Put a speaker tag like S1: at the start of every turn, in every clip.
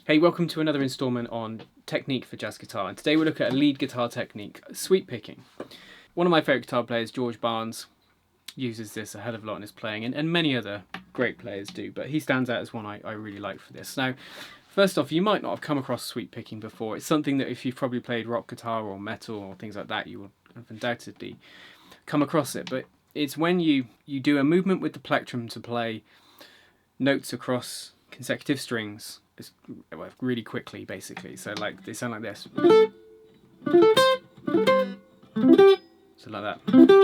S1: Hey, welcome to another instalment on technique for jazz guitar, and today we'll look at a lead guitar technique, sweep picking. One of my favourite guitar players, George Barnes, uses this a hell of a lot in his playing, and many other great players do, but he stands out as one I really like for this. Now, first off, you might not have come across sweep picking before. It's something that if you've probably played rock guitar or metal or things like that, you will have undoubtedly come across it, but it's when you do a movement with the plectrum to play notes across consecutive strings really quickly, basically. So like they sound like this. So like that.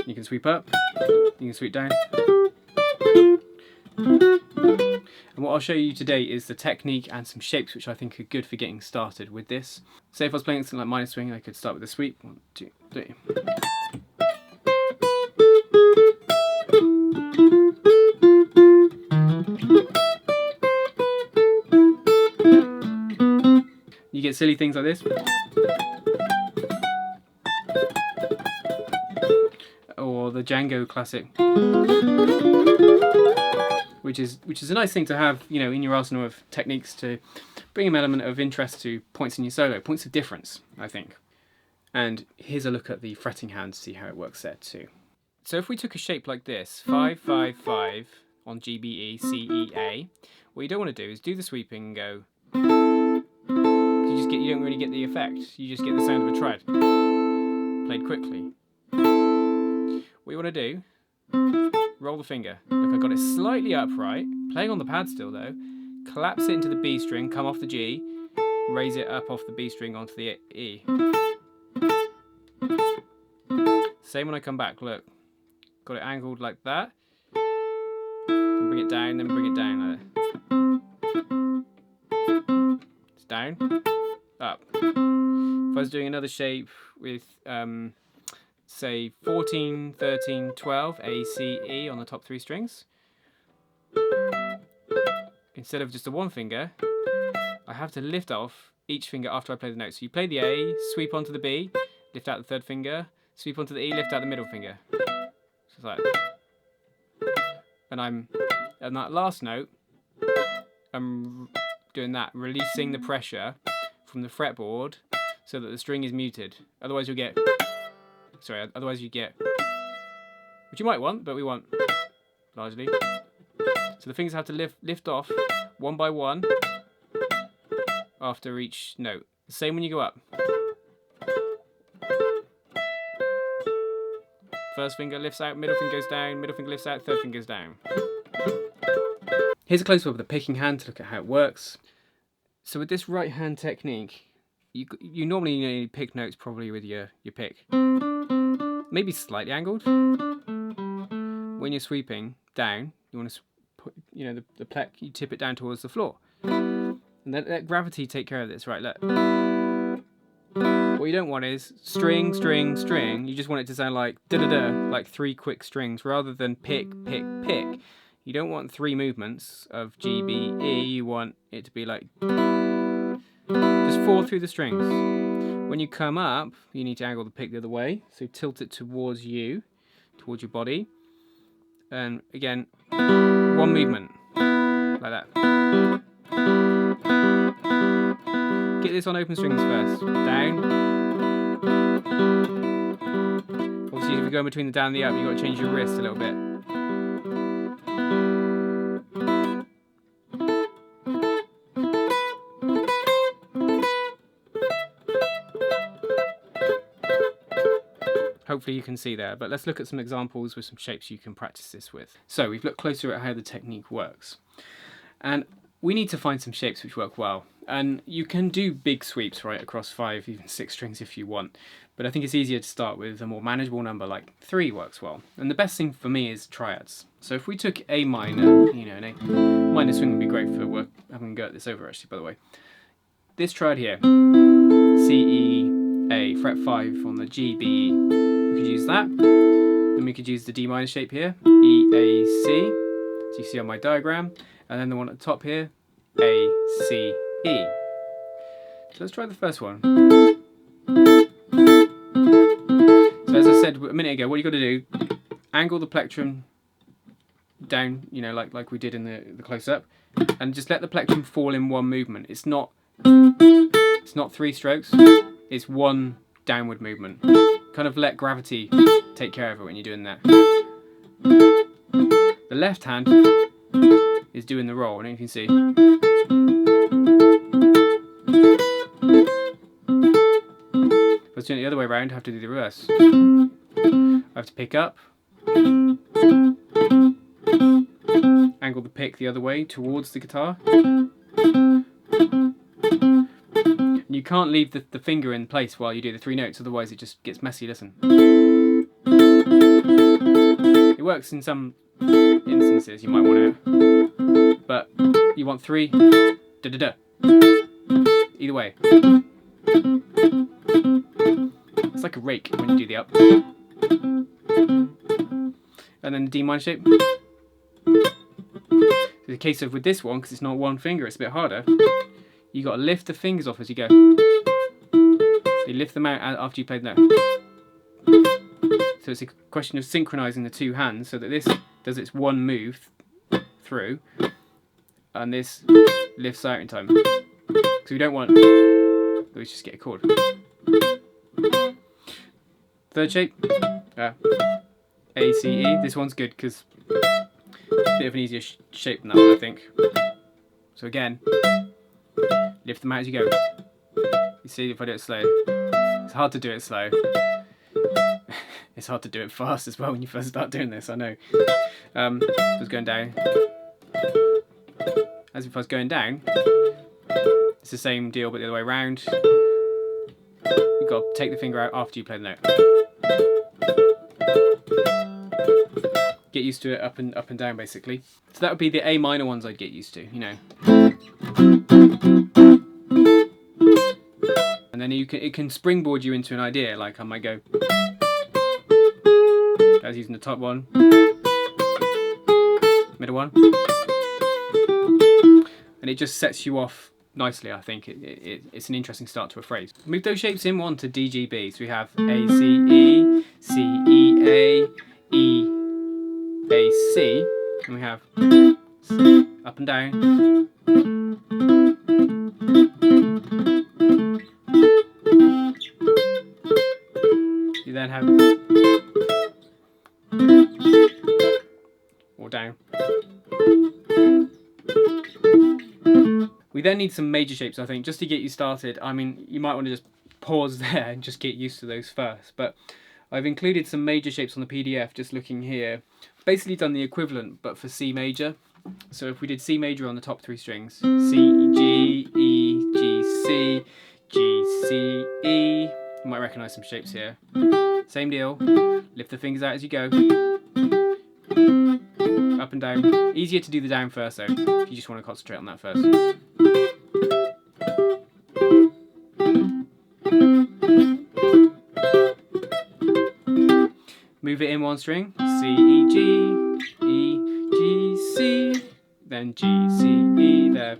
S1: You can sweep up, you can sweep down. And what I'll show you today is the technique and some shapes which I think are good for getting started with this. Say if I was playing something like minor swing, I could start with a sweep. 1, 2, 3. You get silly things like this. Or the Django classic. Which is a nice thing to have, you know, in your arsenal of techniques to bring an element of interest to points in your solo, points of difference, I think. And here's a look at the fretting hand to see how it works there too. So if we took a shape like this, 5, 5, 5 on G, B, E, C, E, A, what you don't want to do is do the sweeping and go. You don't really get the effect. You just get the sound of a tread played quickly. What you want to do, roll the finger. Look, I got it slightly upright, playing on the pad still though. Collapse it into the B string, come off the G, raise it up off the B string onto the E. Same when I come back, look. Got it angled like that. Then bring it down, then bring it down like that. It's down. Up. If I was doing another shape with, say, 14, 13, 12, A, C, E on the top 3 strings, instead of just a one finger, I have to lift off each finger after I play the note. So you play the A, sweep onto the B, lift out the third finger, sweep onto the E, lift out the middle finger. So it's like, and on that last note, I'm doing that, releasing the pressure from the fretboard so that the string is muted. Otherwise you get, which you might want, but we want largely. So the fingers have to lift off one by one after each note. The same when you go up. First finger lifts out, middle finger goes down, middle finger lifts out, third finger goes down. Here's a close-up of the picking hand to look at how it works. So with this right hand technique, you normally pick notes probably with your pick. Maybe slightly angled. When you're sweeping down, you want to put, the pleck, you tip it down towards the floor. And let gravity take care of this, right? Look. What you don't want is string, string, string. You just want it to sound like da-da-da, like 3 quick strings, rather than pick, pick, pick. You don't want 3 movements of G, B, E. You want it to be like just 4 through the strings. When you come up, you need to angle the pick the other way. So tilt it towards you, towards your body. And again, 1 movement, like that. Get this on open strings first. Down. Obviously, if you're going between the down and the up, you've got to change your wrist a little bit. Hopefully you can see there, but let's look at some examples with some shapes you can practice this with. So we've looked closer at how the technique works. And we need to find some shapes which work well. And you can do big sweeps, right, across 5, even 6 strings if you want. But I think it's easier to start with a more manageable number, like 3 works well. And the best thing for me is triads. So if we took A minor, an A minor swing would be great for work. I'm going to go at this over actually, by the way. This triad here, C, E, A, fret 5 on the G, B, E. We could use that. Then we could use the D minor shape here, E, A, C, as you see on my diagram. And then the one at the top here, A, C, E. So let's try the first one. So as I said a minute ago, what you've got to do, angle the plectrum down, like we did in the close-up, and just let the plectrum fall in one movement. It's not It's not 3 strokes, it's 1 downward movement. Kind of let gravity take care of it when you're doing that. The left hand is doing the roll, and you can see. If I was doing it the other way around, I have to do the reverse. I have to pick up, angle the pick the other way towards the guitar. And you can't leave the finger in place while you do the 3 notes, otherwise it just gets messy. Listen. It works in some instances, you might want it, but you want 3, da-da-da. Either way. It's like a rake when you do the up. And then the D minor shape. So the case of with this one, because it's not 1 finger, it's a bit harder. You got to lift the fingers off as you go. You lift them out after you played the note. So it's a question of synchronizing the 2 hands so that this does its 1 move through, and this lifts out in time. Because we don't want. Let's just get a chord. Third shape, A, C, E. This one's good because it's a bit of an easier shape than that one, I think. So again, lift them out as you go. You see, if I do it slow, it's hard to do it slow. It's hard to do it fast as well when you first start doing this, I know. If I was going down, as if I was going down, it's the same deal but the other way around. You've got to take the finger out after you play the note. Get used to it up and down basically. So that would be the A minor ones I'd get used to, you know. And then it can springboard you into an idea, like I might go. I was using the top one, middle one, and it just sets you off nicely. I think it's an interesting start to a phrase. Move those shapes in one to D, G, B. So we have A, C, E, C, E, A, E, A, C, and we have up and down. You then have or down. We then need some major shapes, I think, just to get you started. I mean, you might want to just pause there and just get used to those first, but I've included some major shapes on the PDF, just looking here. Basically done the equivalent, but for C major. So if we did C major on the top 3 strings, C, G, E, G, C, G, C, E, you might recognise some shapes here. Same deal, lift the fingers out as you go. Up and down. Easier to do the down first though, if you just want to concentrate on that first. Move it in 1 string. C, E, G, E, G, C, then G, C, E, there.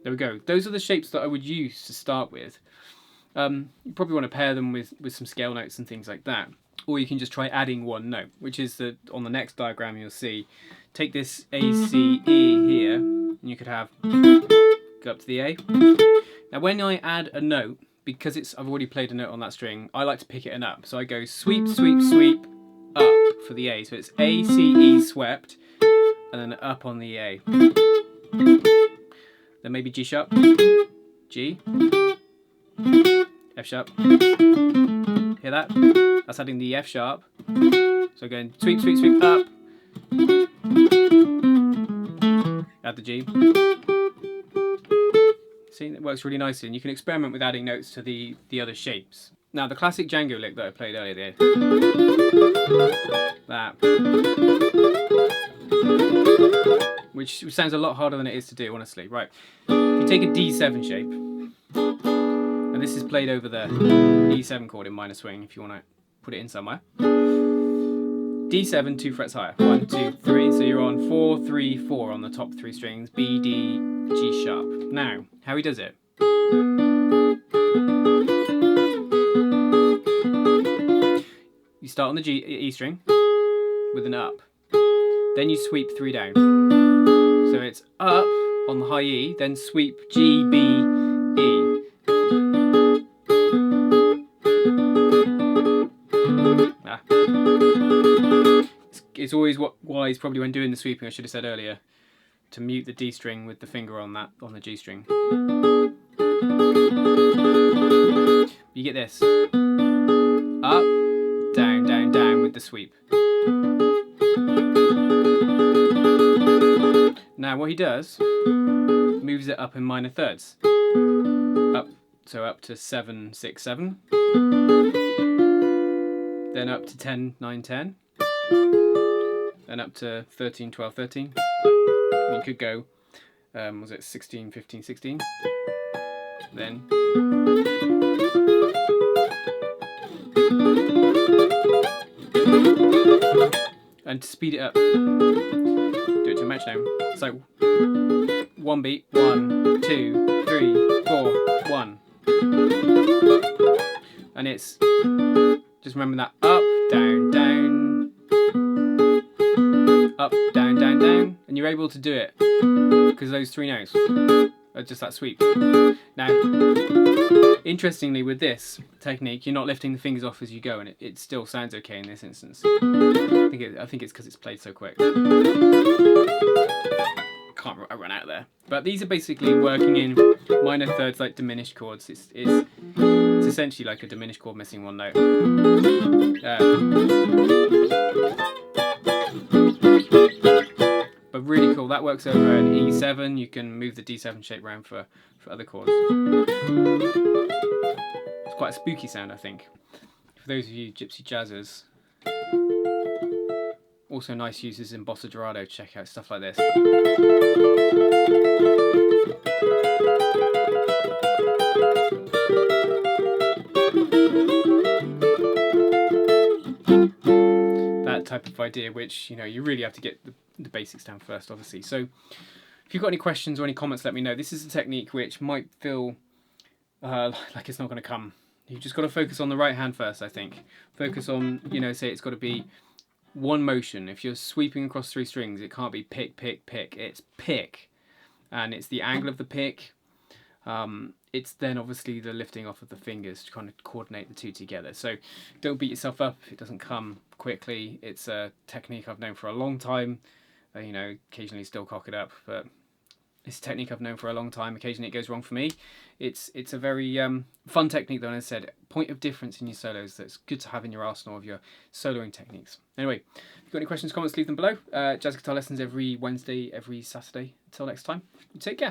S1: There we go. Those are the shapes that I would use to start with. You probably want to pair them with some scale notes and things like that. Or you can just try adding 1 note, which is on the next diagram you'll see. Take this A, C, E here, and you could have go up to the A. Now when I add a note, because I've already played a note on that string, I like to pick it an up. So I go sweep, sweep, sweep, up for the A. So it's A, C, E swept, and then up on the A. Then maybe G sharp, G, F sharp. Hear that? That's adding the F sharp. So going sweep, sweep, sweep, up. Add the G. See, it works really nicely, and you can experiment with adding notes to the other shapes. Now the classic Django lick that I played earlier there. That. Which sounds a lot harder than it is to do, honestly. Right. If you take a D7 shape, and this is played over the E7 chord in minor swing, if you want to put it in somewhere. D7, 2 frets higher. 1, 2, 3. So you're on 4, 3, 4 on the top 3 strings. B, D, G sharp. Now, how he does it. You start on the E string with an up. Then you sweep 3 down. So it's up on the high E, then sweep G, B, E. It's always wise, probably when doing the sweeping, I should have said earlier, to mute the D string with the finger on the G string. You get this. Up, down, down, down with the sweep. Now what he does, moves it up in minor thirds. Up, so up to 7, 6, 7. Then up to 10, 9, 10. Then up to 13, 12, 13. And you could go, was it 16, 15, 16? Then. And to speed it up, do it to a metronome. So, 1 beat, 1, 2, 3, 4, 1. And it's, just remember that up, down, down, up, down, down, down. And you're able to do it because those 3 notes are just that sweep. Now, interestingly, with this technique, you're not lifting the fingers off as you go, and it still sounds okay in this instance. I think it's because it's played so quick. I run out there. But these are basically working in minor thirds, like diminished chords. It's essentially like a diminished chord missing one note. But really cool. That works over an E7. You can move the D7 shape around for other chords. It's quite a spooky sound, I think. For those of you gypsy jazzers. Also nice uses in Bossa Dorado to check out stuff like this. That type of idea, which, you know, you really have to get the basics down first, obviously. So if you've got any questions or any comments, let me know. This is a technique which might feel like it's not going to come. You've just got to focus on the right hand first, I think. Focus on, you know, say it's got to be one motion. If you're sweeping across 3 strings, it can't be pick, pick, pick. It's pick. And it's the angle of the pick. It's then obviously the lifting off of the fingers to kind of coordinate the two together. So don't beat yourself up if it doesn't come quickly. It's a technique I've known for a long time. You know, occasionally still cock it up, but it's a technique I've known for a long time. Occasionally it goes wrong for me. It's a very fun technique, though, and as I said, point of difference in your solos that's good to have in your arsenal of your soloing techniques. Anyway, if you've got any questions, comments, leave them below. Jazz guitar lessons every Wednesday, every Saturday. Until next time, take care.